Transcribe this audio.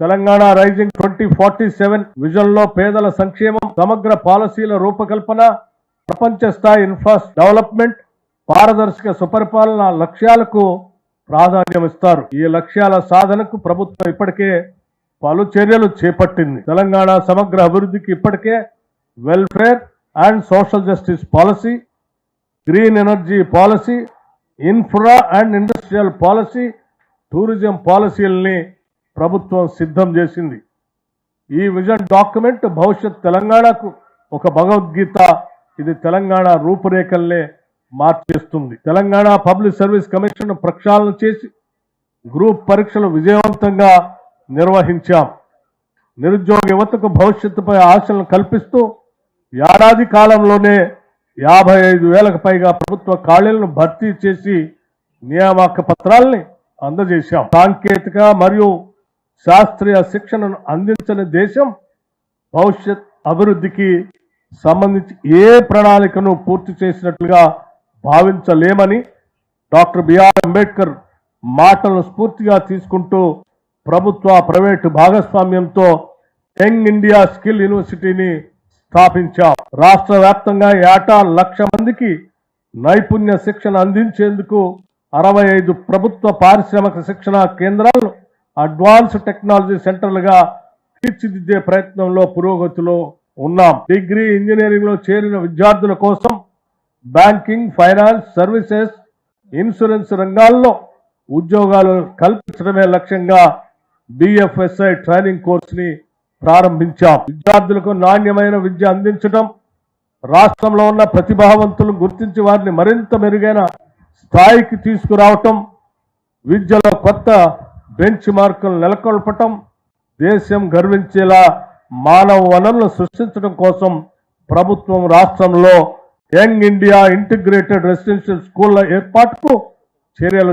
Telangana rising 2047 vision లో పేదల సంక్షేమం, సమగ్ర పాలసీల రూపకల్పన, ప్రపంచ స్థాయి ఇన్ఫ్రాస్ట్రక్చర్ డెవలప్మెంట్, పారదర్శక సుపరిపాలన లక్ష్యాలకు ప్రాధాన్యమిస్తారు. ఈ లక్ష్యాల సాధనకు ప్రభుత్వం ఇప్పటికే పలు చర్యలు చేపట్టింది. తెలంగాణ సమగ్ర అభివృద్ధికి ఇప్పటికే welfare and social justice policy, green energy policy, infra and industrial policy, tourism పాలసీలని ప్రభుత్వం సిద్ధం చేసింది. ఈ విజన్ డాక్యుమెంట్ భవిష్యత్ తెలంగాణకు ఒక భగవద్గీత. ఇది తెలంగాణ రూపురేఖల్నే మార్చేస్తుంది. తెలంగాణ పబ్లిక్ సర్వీస్ కమిషన్ ప్రక్షాళన చేసి గ్రూప్ పరీక్షలు విజయవంతంగా నిర్వహించాం. నిరుద్యోగ యువతకు భవిష్యత్తుపై ఆశలను కల్పిస్తూ ఏడాది కాలంలోనే 55,000కు పైగా ప్రభుత్వ ఖాళీలను భర్తీ చేసి నియామక పత్రాల్ని అందజేశాం. సాంకేతిక మరియు శాస్త్రీయ శిక్షణను అందించని దేశం భవిష్యత్ అభివృద్ధికి సంబంధించి ఏ ప్రణాళికను పూర్తి చేసినట్లుగా భావించలేమని డాక్టర్ బిఆర్ అంబేద్కర్ మాటలను స్ఫూర్తిగా తీసుకుంటూ ప్రభుత్వ ప్రైవేటు భాగస్వామ్యంతో యంగ్ ఇండియా స్కిల్ యూనివర్సిటీని స్థాపించాం. రాష్ట్ర వ్యాప్తంగా ఏటా 1,00,000 మందికి నైపుణ్య శిక్షణ అందించేందుకు 65 ప్రభుత్వ పారిశ్రామిక శిక్షణ కేంద్రాలను అడ్వాన్స్ టెక్నాలజీ సెంటర్లుగా తీర్చిదిద్దే ప్రయత్నంలో పురోగతిలో ఉన్నాం. డిగ్రీ, ఇంజనీరింగ్ లో చేరిన విద్యార్థుల కోసం బ్యాంకింగ్, ఫైనాన్స్ సర్వీసెస్, ఇన్సూరెన్స్ రంగాల్లో ఉద్యోగాలు కల్పించడమే లక్ష్యంగా BFSI ట్రైనింగ్ కోర్సుని ప్రారంభించాం. విద్యార్థులకు నాణ్యమైన విద్య అందించడం, రాష్ట్రంలో ఉన్న ప్రతిభావంతులను గుర్తించి వారిని మరింత మెరుగైన స్థాయికి తీసుకురావటం, విద్యలో కొత్త బెంచ్ మార్కులు నెలకొల్పటం, దేశం గర్వించేలా మానవ వనరులను సృష్టించడం కోసం ప్రభుత్వం రాష్ట్రంలో యంగ్ ఇండియా ఇంటిగ్రేటెడ్ రెసిడెన్షియల్ స్కూళ్ల ఏర్పాటుకు చర్యలు